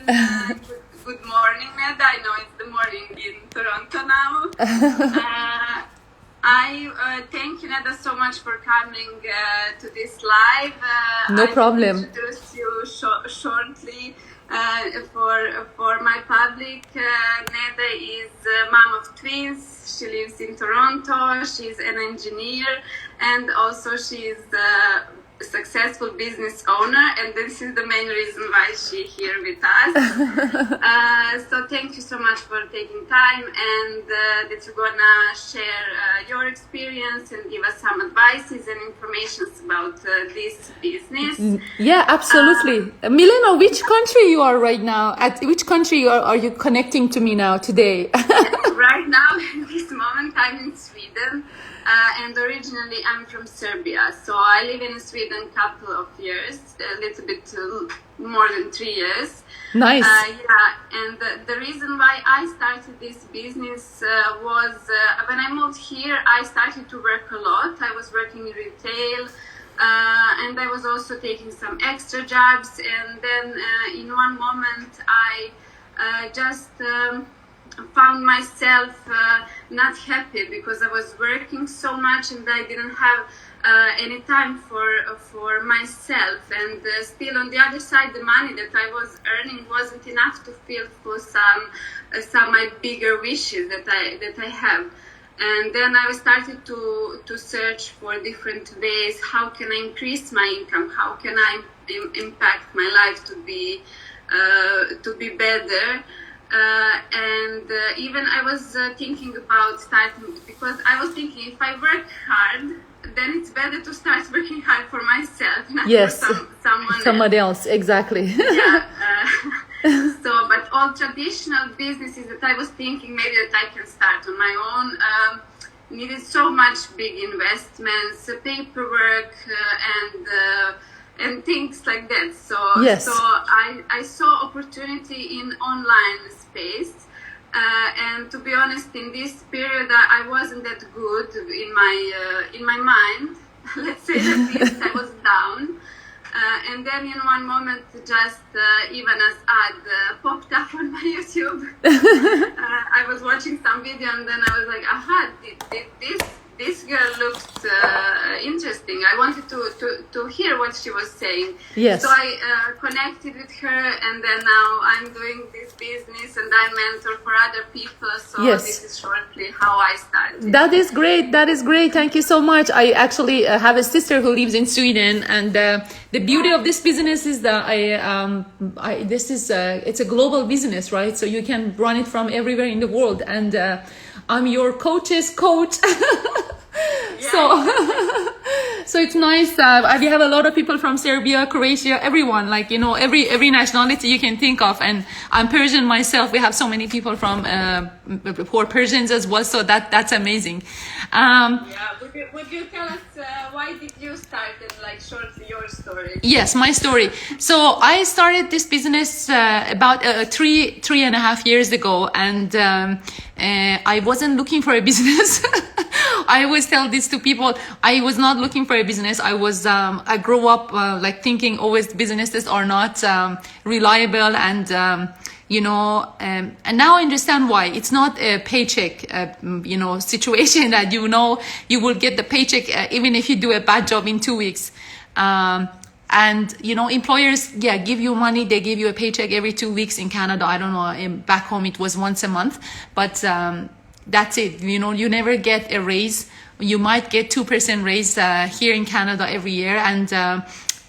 Good morning, Ned. I know it's the morning in Toronto now. I thank you, Neda, so much for coming to this live. No problem. I will introduce you shortly for my public. Neda is a mom of twins. She lives in Toronto. She's an engineer, and also she's a successful business owner, and this is the main reason why she's here with us. So thank you so much for taking time, and that you're gonna share your experience and give us some advices and information about this business. Yeah, absolutely. Milena, which country you are right now? At which country are you connecting to me now today? Right now, in this moment, I'm in Sweden. And originally I'm from Serbia, so I live in Sweden a couple of years, a little bit more than 3 years. Nice. Yeah, and the reason why I started this business was when I moved here, I started to work a lot. I was working in retail, and I was also taking some extra jobs, and then in one moment I just found myself not happy because I was working so much and I didn't have any time for myself, and still on the other side the money that I was earning wasn't enough to fulfill some my bigger wishes that I have. And then I started to search for different ways. How can I increase my income? How can I impact my life to be better? And even I was thinking about starting, because I was thinking if I work hard, then it's better to start working hard for myself, not for someone else. Exactly. Yeah. So, but all traditional businesses that I was thinking maybe that I can start on my own needed so much big investments, paperwork, and things like that. So, yes. So I saw opportunity in online space, and to be honest, in this period I wasn't that good in my mind. Let's say that least I was down. And then in one moment, just Ivana's ad popped up on my YouTube. I was watching some video, and then I was like, aha, this girl looked interesting. I wanted to hear what she was saying. Yes. So I connected with her, and then now I'm doing this business and I'm mentor for other people. So yes. This is shortly how I started. That is great. That is great. Thank you so much. I actually have a sister who lives in Sweden, and the beauty of this business is that it's a global business, right? So you can run it from everywhere in the world, and I'm your coach's coach. So it's nice. We have a lot of people from Serbia, Croatia, everyone, like, you know, every nationality you can think of. And I'm Persian myself. We have so many people from who are Persians as well. So that's amazing. Would you tell us why did you start, and like shortly your story? Yes, my story. So I started this business about 3.5 years ago, and I wasn't looking for a business. I always tell this to people. I was not looking for a business. I grew up like thinking always businesses are not reliable, and and now I understand why. It's not a paycheck, situation that you will get the paycheck even if you do a bad job in 2 weeks. And employers, give you money. They give you a paycheck every 2 weeks in Canada. I don't know. Back home it was once a month, but that's it. You never get a raise. You might get 2% raise here in Canada every year, and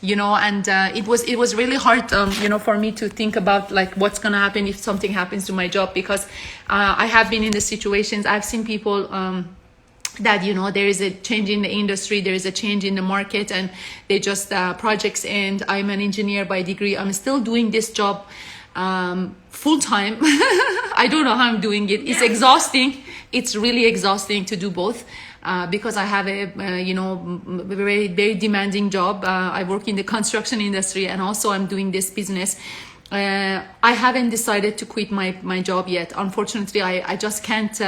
it was really hard, for me to think about like what's gonna happen if something happens to my job, because I have been in the situations. I've seen people that there is a change in the industry, there is a change in the market, and they just projects end. I'm an engineer by degree. I'm still doing this job full time. I don't know how I'm doing it. It's exhausting. It's really exhausting to do both. Because I have a very, very demanding job. I work in the construction industry, and also I'm doing this business. I haven't decided to quit my job yet. Unfortunately, I just can't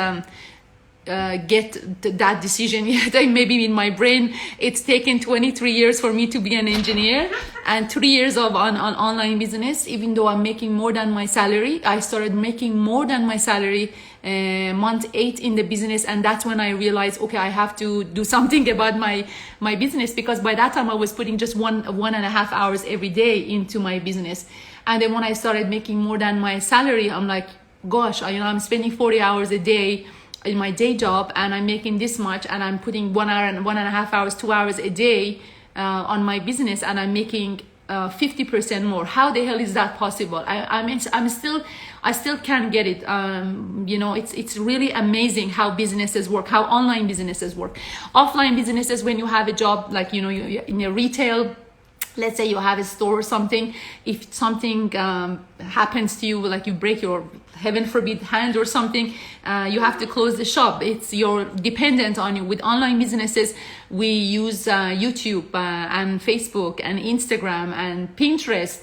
get that decision yet. Maybe in my brain it's taken 23 years for me to be an engineer and 3 years of on online business. Even though I'm making more than my salary, I started making more than my salary month 8 in the business, and that's when I realized, okay, I have to do something about my business, because by that time I was putting just 1.5 hours every day into my business. And then when I started making more than my salary, I'm like, gosh, I'm spending 40 hours a day in my day job, and I'm making this much, and I'm putting 1 hour and 1.5 hours, 2 hours a day on my business, and I'm making 50% more. How the hell is that possible? I still can't get it. It's really amazing how businesses work, how online businesses work. Offline businesses, when you have a job, like, you're in a retail, let's say you have a store or something, if something happens to you, like you break your, heaven forbid, hand or something, you have to close the shop. You're dependent on you. With online businesses, we use YouTube and Facebook and Instagram and Pinterest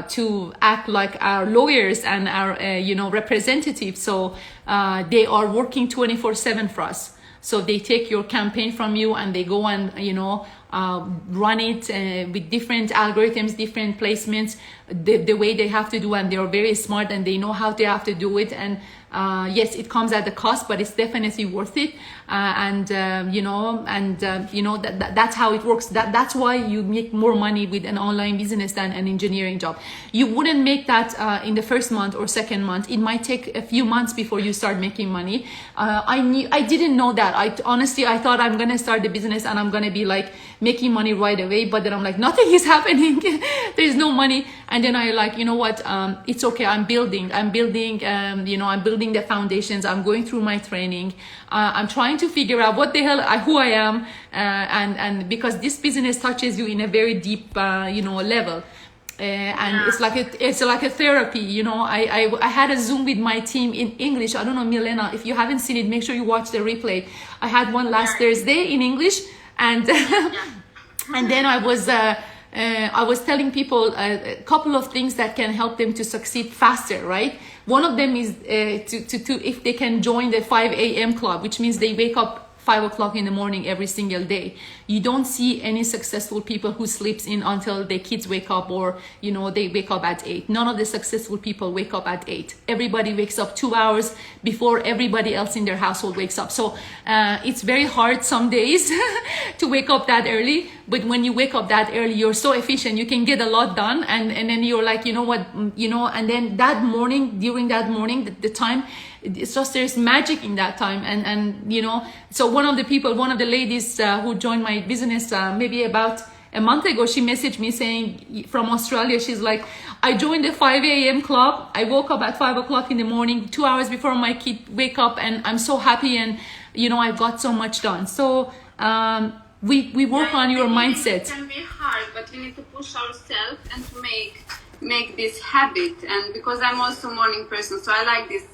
to act like our lawyers and our representatives. So they are working 24/7 for us. So they take your campaign from you and they go and run it with different algorithms, different placements, the way they have to do, and they are very smart and they know how they have to do it. And yes, it comes at a cost, but it's definitely worth it. That's how it works. That's why you make more money with an online business than an engineering job. You wouldn't make that in the first month or second month. It might take a few months before you start making money. I didn't know that. I thought I'm gonna start the business and I'm gonna be like making money right away, but then I'm like, nothing is happening. There's no money. And then I like, it's okay. I'm building the foundations. I'm going through my training. I'm trying to figure out what the hell, who I am. And because this business touches you in a very deep, level. It's like a therapy. I had a Zoom with my team in English. I don't know, Milena, if you haven't seen it, make sure you watch the replay. I had one last Thursday in English, and and then I was telling people a couple of things that can help them to succeed faster, right? One of them is to if they can join the 5 a.m. club, which means they wake up 5 o'clock in the morning every single day. You don't see any successful people who sleeps in until their kids wake up, or they wake up at 8. None of the successful people wake up at 8. Everybody wakes up 2 hours before everybody else in their household wakes up. So it's very hard some days to wake up that early, but when you wake up that early, you're so efficient, you can get a lot done. And then you're like, and then that morning, during that morning, the time, it's just, there's magic in that time. And so one of the ladies who joined my business maybe about a month ago, she messaged me saying, from Australia, she's like, I joined the 5 a.m. club. I woke up at 5 o'clock in the morning, 2 hours before my kid wake up, and I'm so happy, and I've got so much done. So we work on your mindset. It can be hard, but we need to push ourselves and to make this habit. And because I'm also a morning person, so I like this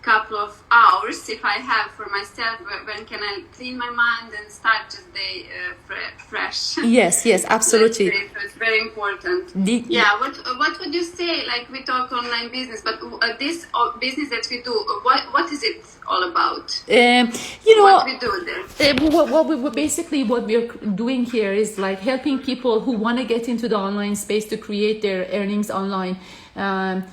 couple of hours if I have for myself, when can I clean my mind and start just day fresh. Yes, absolutely. So it's very important. What would you say, like we talk online business, but this business that we do, what is it all about? What we do there? What we're doing here is like helping people who want to get into the online space to create their earnings online. A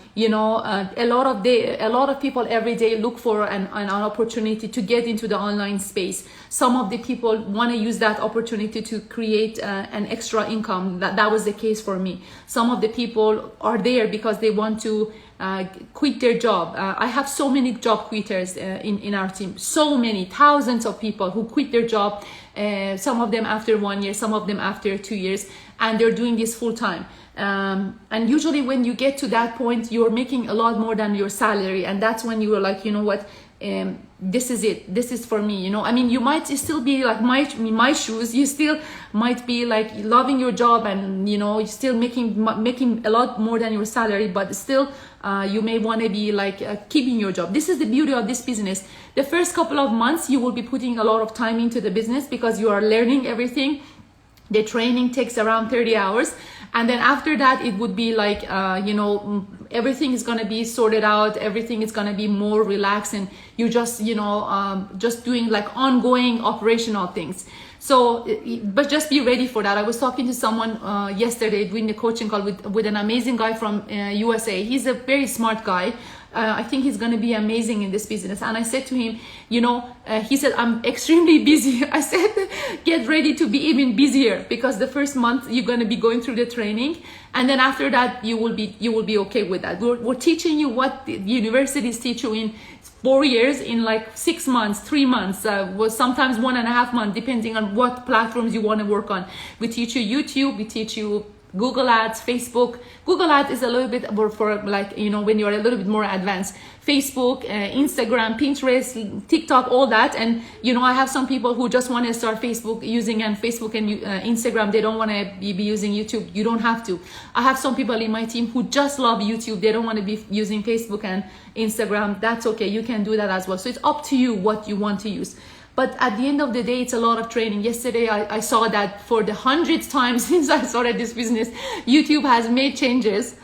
lot of people every day look for an opportunity to get into the online space. Some of the people want to use that opportunity to create an extra income. That was the case for me. Some of the people are there because they want to quit their job. I have so many job quitters in our team. So many, thousands of people who quit their job. Some of them after 1 year, some of them after 2 years, and they're doing this full time. And usually when you get to that point, you're making a lot more than your salary, and that's when you are like, this is it, this is for me. You might still be like my shoes, you still might be like loving your job, and you're still making a lot more than your salary, but still you may want to be like keeping your job. This is the beauty of this business. The first couple of months you will be putting a lot of time into the business because you are learning everything. The training takes around 30 hours, And then after that, it would be like, everything is going to be sorted out. Everything is going to be more relaxed, and you just, just doing like ongoing operational things. So, but just be ready for that. I was talking to someone yesterday doing the coaching call with an amazing guy from USA. He's a very smart guy. I think he's going to be amazing in this business. And I said to him, he said, I'm extremely busy. I said, get ready to be even busier, because the first month you're going to be going through the training. And then after that, you will be okay with that. We're teaching you what the universities teach you in 4 years in like 6 months, 3 months, was sometimes 1.5 months, depending on what platforms you want to work on. We teach you YouTube, we teach you Google Ads, Facebook. Google Ads is a little bit more for like, when you're a little bit more advanced. Facebook, Instagram, Pinterest, TikTok, all that. And, I have some people who just want to start using Facebook and Instagram. They don't want to be using YouTube. You don't have to. I have some people in my team who just love YouTube. They don't want to be using Facebook and Instagram. That's okay. You can do that as well. So it's up to you what you want to use. But at the end of the day, it's a lot of training. Yesterday, I saw that for the 100th time since I started this business, YouTube has made changes.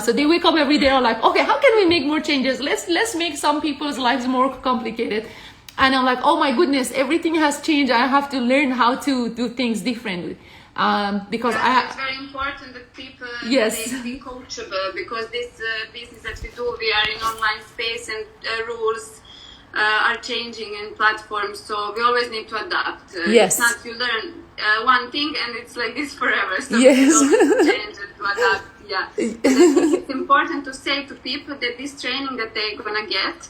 So they wake up every day, are like, okay, how can we make more changes? Let's make some people's lives more complicated. And I'm like, oh my goodness, everything has changed. I have to learn how to do things differently. Because it's very important that people they be coachable, because this business that we do, we are in online space, and rules are changing in platforms, so we always need to adapt. It's not you learn one thing and it's like this forever, so we always change it to adapt. And I think it's important to say to people that this training that they're gonna get,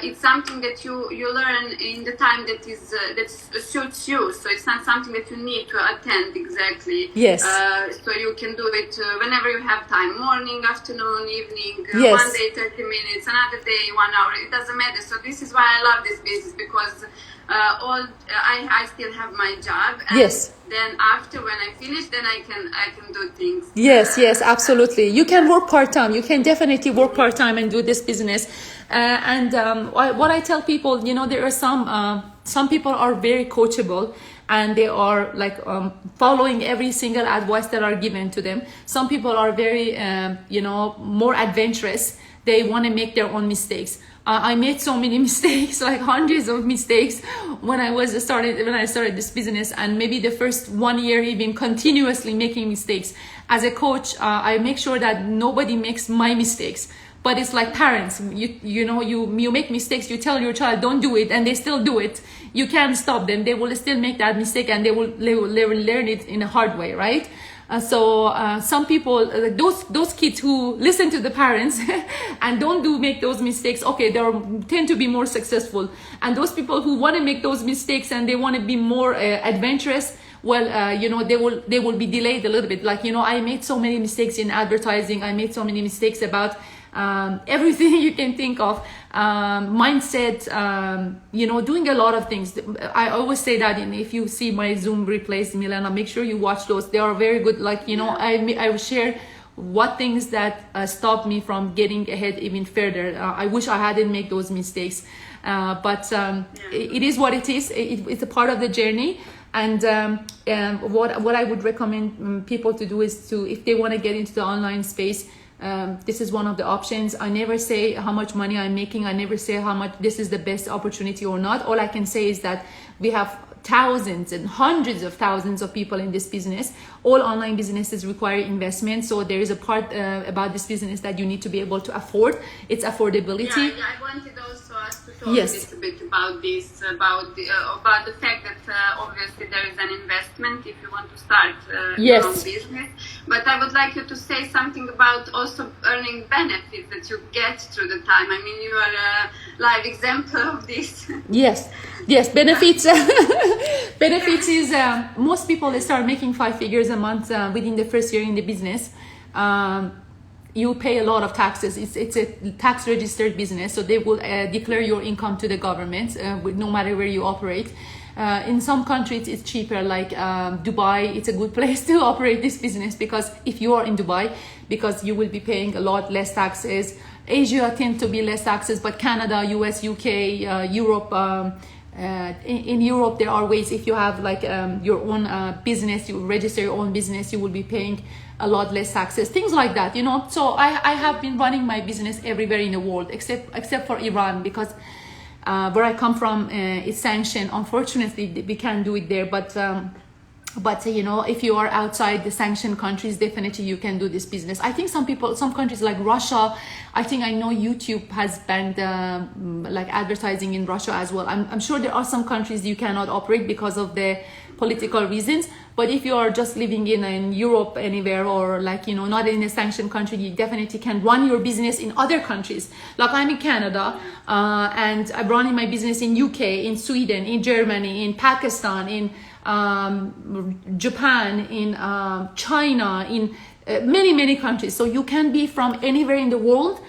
it's something that you learn in the time that suits you. So it's not something that you need to attend exactly. So you can do it whenever you have time, morning, afternoon, evening, one day 30 minutes, another day 1 hour. It doesn't matter. So this is why I love this business, because I still have my job, and then after, when I finish, then I can do things. Yes, absolutely. You can work part-time. You can definitely work part-time and do this business. What I tell people, there are some people are very coachable, and they are like following every single advice that are given to them. Some people are very more adventurous. They want to make their own mistakes. I made so many mistakes, like hundreds of mistakes when I started this business, and maybe the first 1 year even continuously making mistakes. As a coach, I make sure that nobody makes my mistakes. But it's like parents, you make mistakes, you tell your child don't do it, and they still do it. You can't stop them. They will still make that mistake, and they will learn it in a hard way, right? Some people, those kids who listen to the parents and don't make those mistakes, okay, they tend to be more successful. And those people who want to make those mistakes and they want to be more adventurous, well, they will be delayed a little bit. Like, I made so many mistakes in advertising. I made so many mistakes about everything you can think of, mindset, doing a lot of things. I always say that if you see my Zoom replays, Milena, make sure you watch those. They are very good. Like, I will share what things that stopped me from getting ahead even further. I wish I hadn't made those mistakes. But it is what it is. It's a part of the journey. And what I would recommend people to do is if they want to get into the online space, this is one of the options. I never say how much money I'm making. I never say how much this is the best opportunity or not. All I can say is that we have thousands and hundreds of thousands of people in this business. All online businesses require investment. So there is a part about this business that you need to be able to afford. It's affordability. Yeah, I wanted also us to talk a little bit about this, about the fact that obviously there is an investment if you want to start your own business. But I would like you to say something about also earning benefits that you get through the time. I mean, you are a live example of this. Yes, benefits. Benefits is most people, they start making 5 figures a month within the first year in the business. You pay a lot of taxes. It's a tax registered business, so they will declare your income to the government no matter where you operate. In some countries it's cheaper, like Dubai. It's a good place to operate this business, because if you are in Dubai, because you will be paying a lot less taxes. Asia tends to be less taxes, but Canada, US, UK, Europe, in Europe there are ways. If you have like your own business, you register your own business, you will be paying a lot less taxes, things like that, you know. So I have been running my business everywhere in the world except for Iran, because where I come from, it's sanctioned. Unfortunately, we can't do it there, but you know, if you are outside the sanctioned countries, definitely you can do this business. I think some countries like Russia, I know YouTube has banned like advertising in Russia as well. I'm sure there are some countries you cannot operate because of the political reasons, but if you are just living in Europe anywhere, or like, you know, not in a sanctioned country, you definitely can run your business in other countries. Like I'm in Canada, and I'm running my business in UK, in Sweden, in Germany, in Pakistan, in Japan, in China, in many countries. So you can be from anywhere in the world,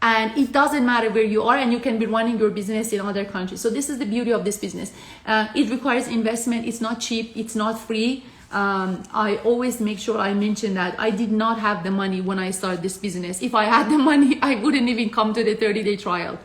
and it doesn't matter where you are, and you can be running your business in other countries. So this is the beauty of this business. It requires investment. It's not cheap. It's not free. I always make sure I mention that I did not have the money when I started this business. If I had the money, I wouldn't even come to the 30-day trial.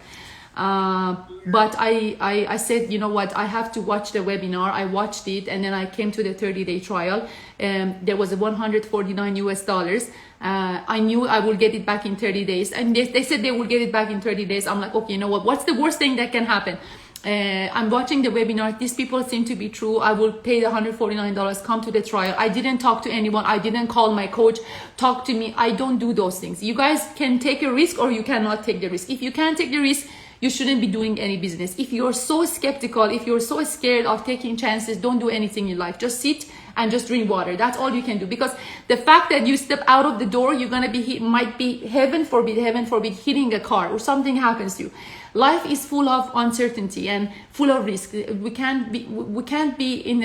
But I said, you know what, I have to watch the webinar. I watched it, and then I came to the 30-day trial. There was a $149. I knew I will get it back in 30 days, and they said they will get it back in 30 days. I'm like, okay, you know what, what's the worst thing that can happen? I'm watching the webinar. These people seem to be true. I will pay the $149, come to the trial. I didn't talk to anyone. I didn't call my coach, talk to me. I don't do those things. You guys can take a risk, or you cannot take the risk. If you can't take the risk, you shouldn't be doing any business. If you're so skeptical, if you're so scared of taking chances, don't do anything in life. Just sit and just drink water. That's all you can do. Because the fact that you step out of the door, you're gonna be might be, heaven forbid, hitting a car, or something happens to you. Life is full of uncertainty and full of risk. We can't be in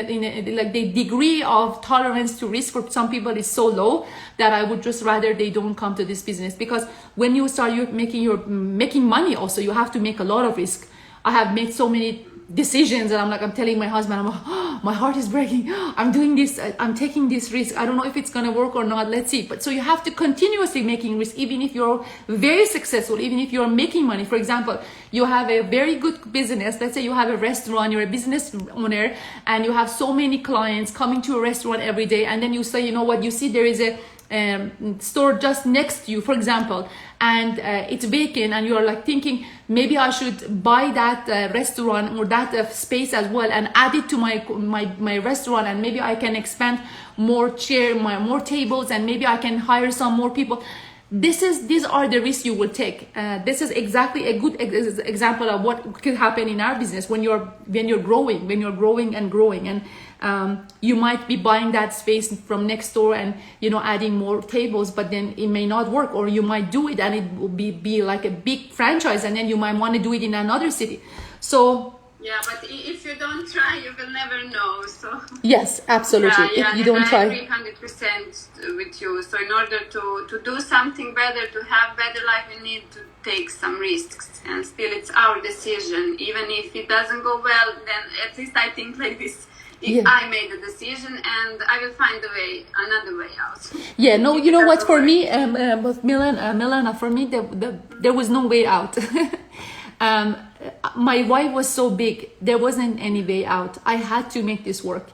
like, the degree of tolerance to risk for some people is so low that I would just rather they don't come to this business. Because when you start making money, also you have to make a lot of risk. I have made so many decisions, and I'm telling my husband, I'm like, oh, my heart is breaking. I'm doing this, I'm taking this risk. I don't know if it's gonna work or not. Let's see. But so you have to continuously making risk, even if you're very successful, even if you're making money. For example, you have a very good business. Let's say you have a restaurant, you're a business owner, and you have so many clients coming to a restaurant every day, and then you say, you know what, you see there is a store just next to you, for example, and it's vacant, and you're like thinking, maybe I should buy that restaurant or that space as well and add it to my restaurant, and maybe I can expand more more tables, and maybe I can hire some more people. These are the risks you will take. This is exactly a good example of what could happen in our business when you're growing and growing, and you might be buying that space from next door and, you know, adding more tables, but then it may not work, or you might do it and it will be like a big franchise, and then you might want to do it in another city. So yeah, but if you don't try, you will never know. So yes, absolutely. Yeah, if you don't try, I agree 100% with you. So in order to do something better, to have better life, we need to take some risks, and still it's our decision. Even if it doesn't go well, then at least I think like this. If I made a decision, and I will find another way out. Yeah, no, you know what? For me, Milana, for me, there was no way out. My why was so big, there wasn't any way out. I had to make this work.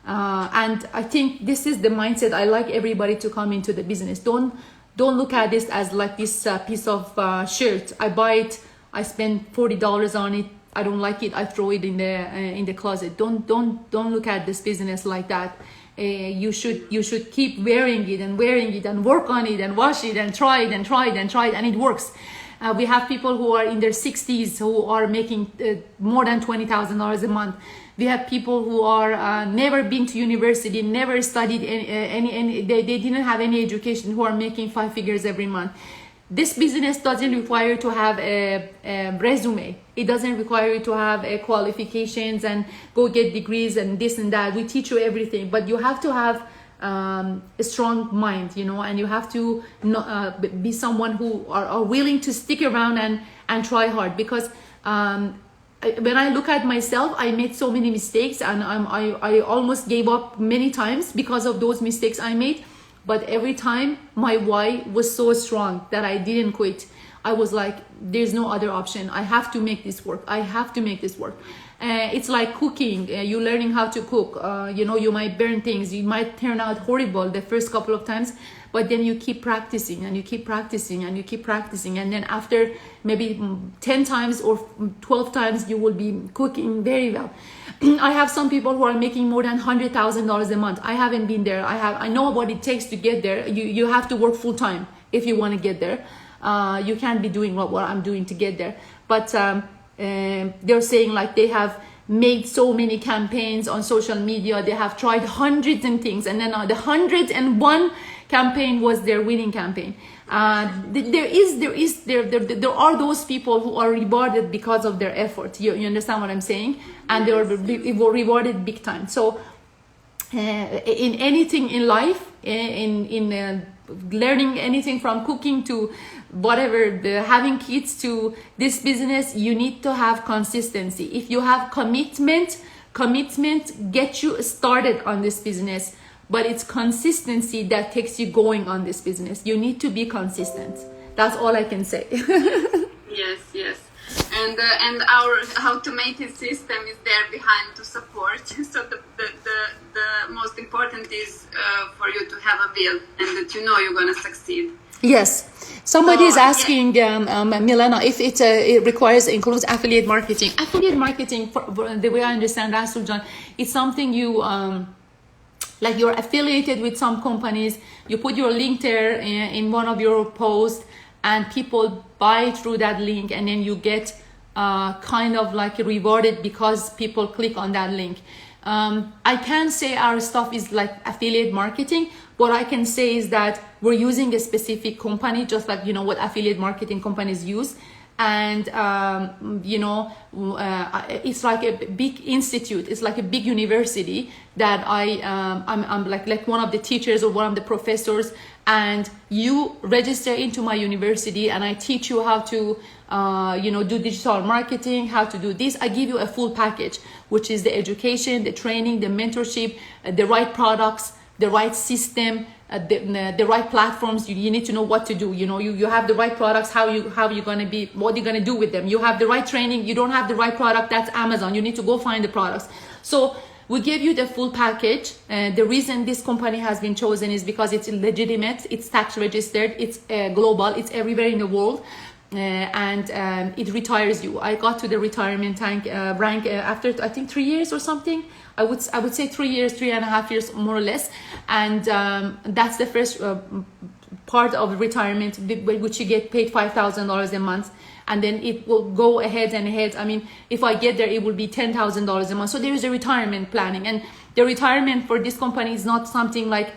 And I think this is the mindset I like everybody to come into the business. Don't look at this as like this piece of shirt. I buy it, I spend $40 on it. I don't like it, I throw it in the closet. Don't look at this business like that. You should keep wearing it and work on it and wash it and try it, and it works. We have people who are in their 60s who are making more than $20,000 a month. We have people who are never been to university, never studied they didn't have any education, who are making 5 figures every month. This business doesn't require you to have a resume. It doesn't require you to have qualifications and go get degrees and this and that. We teach you everything, but you have to have a strong mind, you know, and you have to be someone who are willing to stick around and try hard. Because when I look at myself, I made so many mistakes, and I almost gave up many times because of those mistakes I made. But every time my why was so strong that I didn't quit. I was like, there's no other option. I have to make this work. I have to make this work. It's like cooking. You're learning how to cook. You know, you might burn things. You might turn out horrible the first couple of times. but then you keep practicing and you keep practicing and you keep practicing, and then after maybe 10 times or 12 times you will be cooking very well. I have some people who are making more than $100,000 a month. I haven't been there. I know what it takes to get there. You have to work full time if you want to get there. You can't be doing what I'm doing to get there. But they're saying like they have made so many campaigns on social media. They have tried hundreds and things, and then the 101 campaign was their winning campaign. There are those people who are rewarded because of their effort. You understand what I'm saying? And they are rewarded big time. So in anything in life, in learning anything from cooking to whatever, having kids to this business, you need to have consistency. If you have commitment gets you started on this business, but it's consistency that takes you going on this business. You need to be consistent. That's all I can say. Yes. And our automated system is there behind to support. So the most important is for you to have a will and that you know you're going to succeed. Yes. Somebody is asking, Milena, if it includes affiliate marketing. Affiliate marketing, for the way I understand Rasul John, it's something you, like you're affiliated with some companies, you put your link there in one of your posts, and people buy through that link, and then you get kind of like rewarded because people click on that link. I can't say our stuff is like affiliate marketing. What I can say is that we're using a specific company, just like, what affiliate marketing companies use. And, it's like a big institute. It's like a big university that I'm like one of the teachers or one of the professors, and you register into my university and I teach you how to, do digital marketing, how to do this. I give you a full package, which is the education, the training, the mentorship, the right products, the right system, the right platforms. You need to know what to do. You have the right products, how you're going to be, what you're going to do with them. You have the right training. You don't have the right product, that's Amazon. You need to go find the products. So we give you the full package. The reason this company has been chosen is because it's legitimate, it's tax registered, it's global, it's everywhere in the world. And it retires you. I got to the retirement rank after I think 3 years or something. I would say 3 years, 3.5 years, more or less. And that's the first part of retirement, which you get paid $5,000 a month. And then it will go ahead and ahead. I mean, if I get there, it will be $10,000 a month. So there is a retirement planning. And the retirement for this company is not something like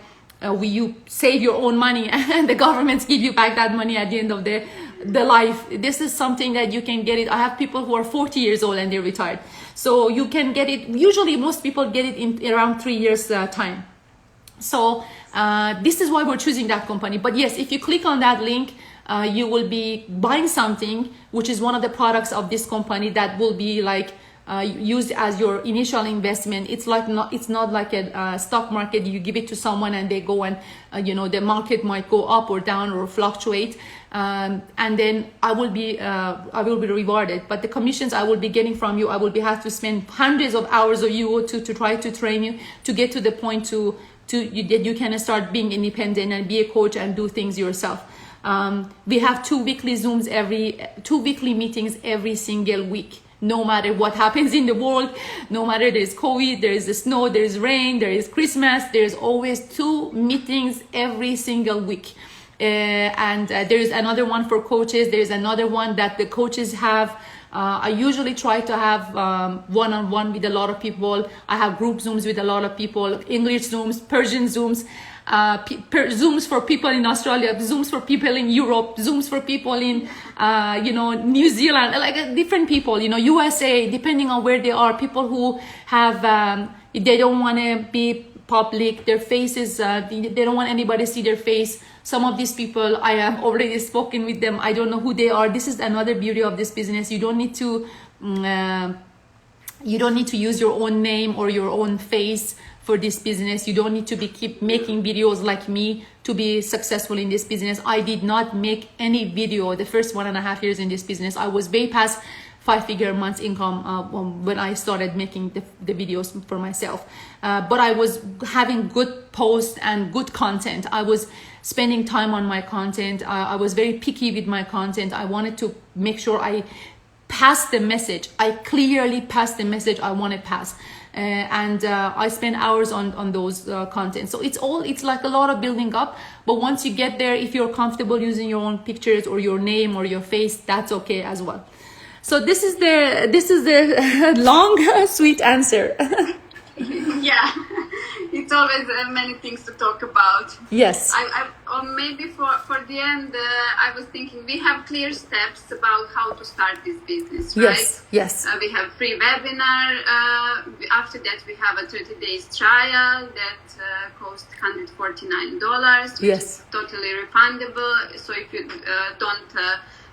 you save your own money and the governments give you back that money at the end of the life. This is something that you can get it. I have people who are 40 years old and they're retired. So you can get it. Usually most people get it in around 3 years time. So this is why we're choosing that company. But yes, if you click on that link, you will be buying something, which is one of the products of this company that will be like used as your initial investment. It's not like a stock market. You give it to someone and they go and the market might go up or down or fluctuate, and then I will be rewarded. But the commissions I will be getting from you, I will have to spend hundreds of hours of you to try to train you to get to the point that you can start being independent and be a coach and do things yourself. We have 2 weekly Zooms two weekly meetings every single week. No matter what happens in the world, no matter there's COVID, there is the snow, there is rain, there is Christmas, there's always 2 meetings every single week. And there is another one for coaches. There is another one that the coaches have. I usually try to have one-on-one with a lot of people. I have group Zooms with a lot of people, English Zooms, Persian Zooms, Zooms for people in Australia, Zooms for people in Europe, Zooms for people in, New Zealand, like different people, USA, depending on where they are, people who have, they don't want to be public, their faces, they don't want anybody to see their face. Some of these people, I have already spoken with them. I don't know who they are. This is another beauty of this business. You don't need to use your own name or your own face for this business. You don't need to keep making videos like me to be successful in this business. I did not make any video the first 1.5 years in this business. I was way past 5-figure months income when I started making the videos for myself. But I was having good posts and good content. I was spending time on my content. I was very picky with my content. I wanted to make sure I pass the message. I clearly pass the message I want to pass. And I spend hours on those content. So it's like a lot of building up. But once you get there, if you're comfortable using your own pictures or your name or your face, that's okay as well. So this is the long, sweet answer. Yeah, it's always many things to talk about. Yes. Or maybe for the end, I was thinking we have clear steps about how to start this business, right? Yes, yes. We have free webinar. After that, we have a 30 days trial that costs $149, which Yes. is totally refundable. So if you don't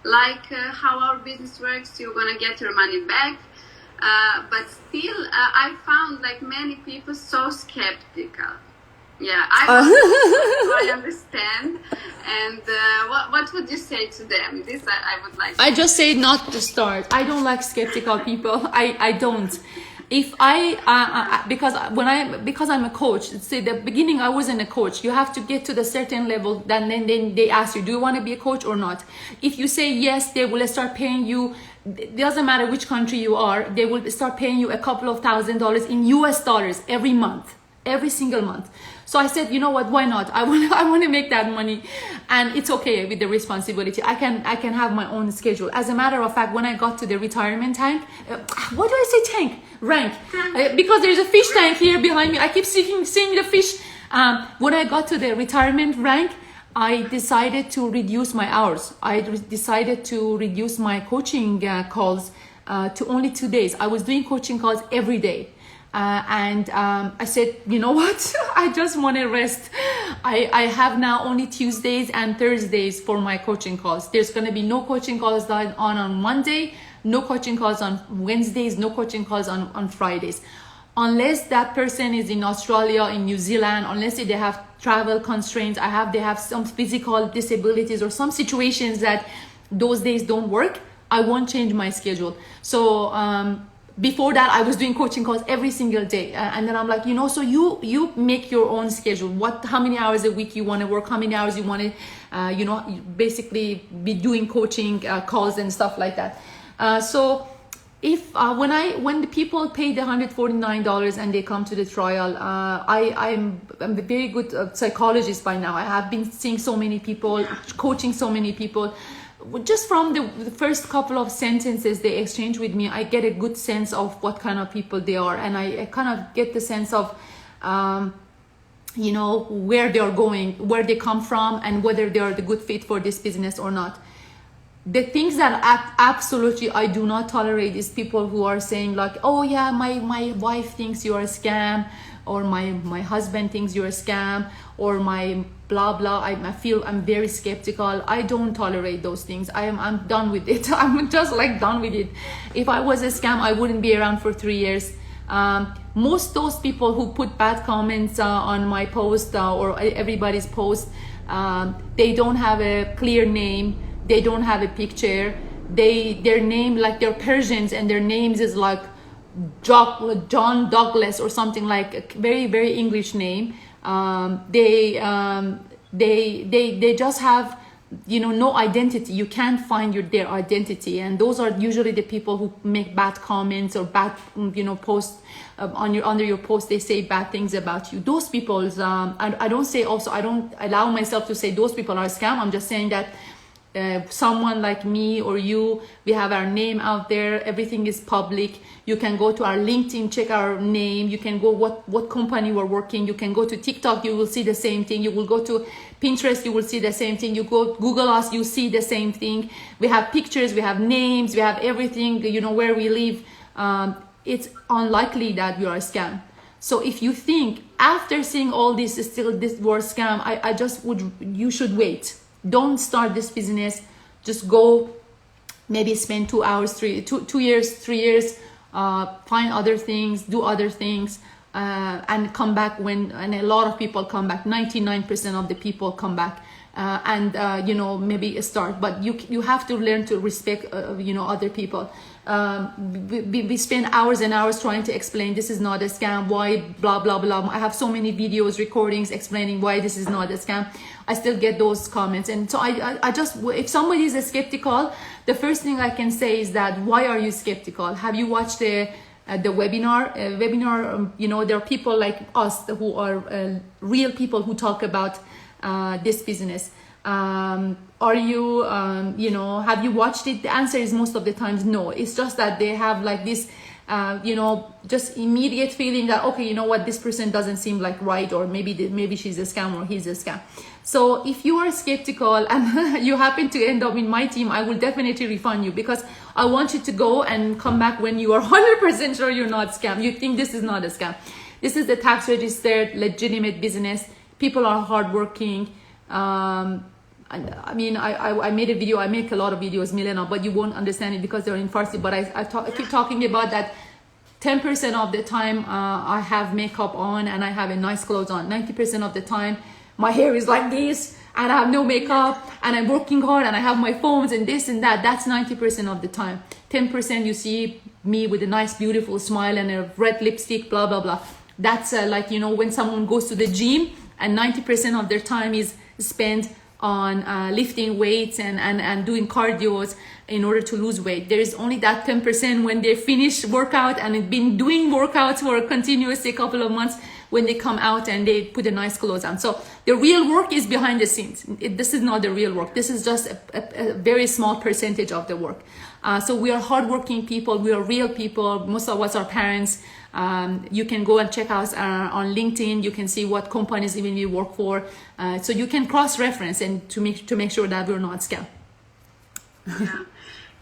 like how our business works, you're gonna get your money back. But still, I found like many people so skeptical. Yeah, I understand. And what would you say to them? This I would like. I just say not to start. I don't like skeptical people. I don't. If because I'm a coach. Say the beginning I wasn't a coach. You have to get to the certain level. Then they ask you, do you want to be a coach or not? If you say yes, they will start paying you. It doesn't matter which country you are. They will start paying you a couple of $1,000s in US dollars every month, every single month. So I said, you know what? Why not? I want to make that money, and it's okay with the responsibility. I can have my own schedule. As a matter of fact, when I got to the retirement tank, what do I say? Tank rank, because there's a fish tank here behind me. I keep seeing the fish. When I got to the retirement rank, I decided to reduce my hours. I decided to reduce my coaching calls to only 2 days. I was doing coaching calls every day. And I said, you know what? I just want to rest. I have now only Tuesdays and Thursdays for my coaching calls. There's going to be no coaching calls done on Monday, no coaching calls on Wednesdays, no coaching calls on Fridays. Unless that person is in Australia, in New Zealand, unless they have travel constraints, they have some physical disabilities or some situations that those days don't work, I won't change my schedule. So before that, I was doing coaching calls every single day. And then I'm like, so you make your own schedule. How many hours a week you want to work, how many hours you want to, basically be doing coaching calls and stuff like that. So if when the people pay the $149 and they come to the trial, I'm a very good psychologist by now. I have been seeing so many people, coaching so many people. Just from the first couple of sentences they exchange with me, I get a good sense of what kind of people they are, and I kind of get the sense of where they're going, where they come from, and whether they are the good fit for this business or not. The things that absolutely I do not tolerate is people who are saying like, oh yeah, my wife thinks you're a scam, or my husband thinks you're a scam, or my blah blah. I'm very skeptical. I don't tolerate those things. I'm done with it. I'm just like done with it. If I was a scam, I wouldn't be around for 3 years. Most those people who put bad comments on my post or everybody's post, they don't have a clear name. They don't have a picture. Their name, like they're Persians, and their names is like John Douglas or something, like a very, very English name. They just have no identity. You can't find their identity, and those are usually the people who make bad comments or bad posts under your post. They say bad things about you. Those people, I don't allow myself to say those people are a scam. I'm just saying that someone like me or you, we have our name out there. Everything is public. You can go to our LinkedIn, check our name. You can go what company we're working. You can go to TikTok, you will see the same thing. You will go to Pinterest, you will see the same thing. You go Google us, you see the same thing. We have pictures, we have names, we have everything, where we live. It's unlikely that we are a scam. So if you think after seeing all this is still this word scam, you should wait. Don't start this business. Just go, maybe spend 2 hours, 3 years, find other things, do other things, and come back and a lot of people come back. 99% of the people come back and you know, maybe start. But you have to learn to respect you know, other people. We spend hours and hours trying to explain this is not a scam, why blah blah blah. I have so many videos, recordings explaining why this is not a scam. I still get those comments, and so I just, if somebody is skeptical, the first thing I can say is that, why are you skeptical? Have you watched the webinar? You know, there are people like us who are real people who talk about this business. Are you you know, have you watched it? The answer is most of the times no. It's just that they have like this you know, just immediate feeling that, okay, you know what, this person doesn't seem like right, or maybe she's a scam or he's a scam. So if you are skeptical and you happen to end up in my team, I will definitely refund you, because I want you to go and come back when you are 100% sure you're not scam. You think this is not a scam. This is the tax registered, legitimate business. People are hardworking. I mean, I made a video, I make a lot of videos, Milena, but you won't understand it because they're in Farsi. But I keep talking about that 10% of the time I have makeup on and I have a nice clothes on. 90% of the time my hair is like this and I have no makeup and I'm working hard and I have my phones and this and that. That's 90% of the time. 10% you see me with a nice beautiful smile and a red lipstick, blah blah blah. That's like, you know, when someone goes to the gym and 90% of their time is spent on lifting weights and doing cardios in order to lose weight. There is only that 10% when they finish workout and have been doing workouts for continuously a couple of months, when they come out and they put a nice clothes on. So the real work is behind the scenes. This is not the real work. This is just a very small percentage of the work. So we are hardworking people. We are real people. Most of us are parents. You can go and check us on LinkedIn. You can see what companies even we work for. So you can cross-reference and to make sure that we're not scam. Yeah.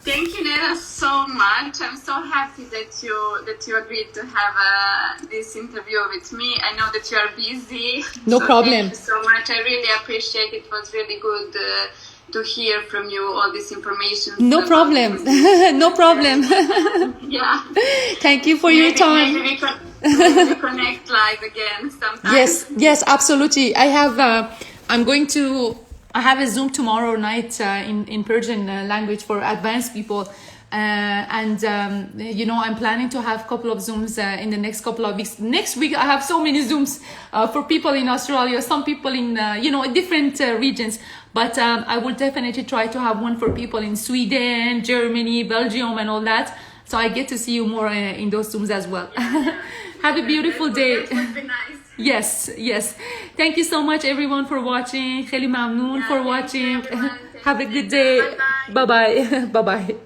Thank you, Nera, so much. I'm so happy that you agreed to have this interview with me. I know that you are busy. No problem. Thank you so much. I really appreciate it. It was really good to hear from you all this information. No problem. No problem. Yeah. Thank you for your time. Maybe we connect live again sometime. Yes, absolutely. I have a Zoom tomorrow night in Persian language for advanced people. You know, I'm planning to have a couple of Zooms in the next couple of weeks. Next week, I have so many Zooms for people in Australia, some people in, you know, different regions. But I will definitely try to have one for people in Sweden, Germany, Belgium, and all that. So I get to see you more in those Zooms as well. Yeah. Have a beautiful day. That would be nice. Yes. Thank you so much, everyone, for watching. Kheli mamnoon for watching. Have a good day. Bye-bye. Bye-bye. Bye-bye.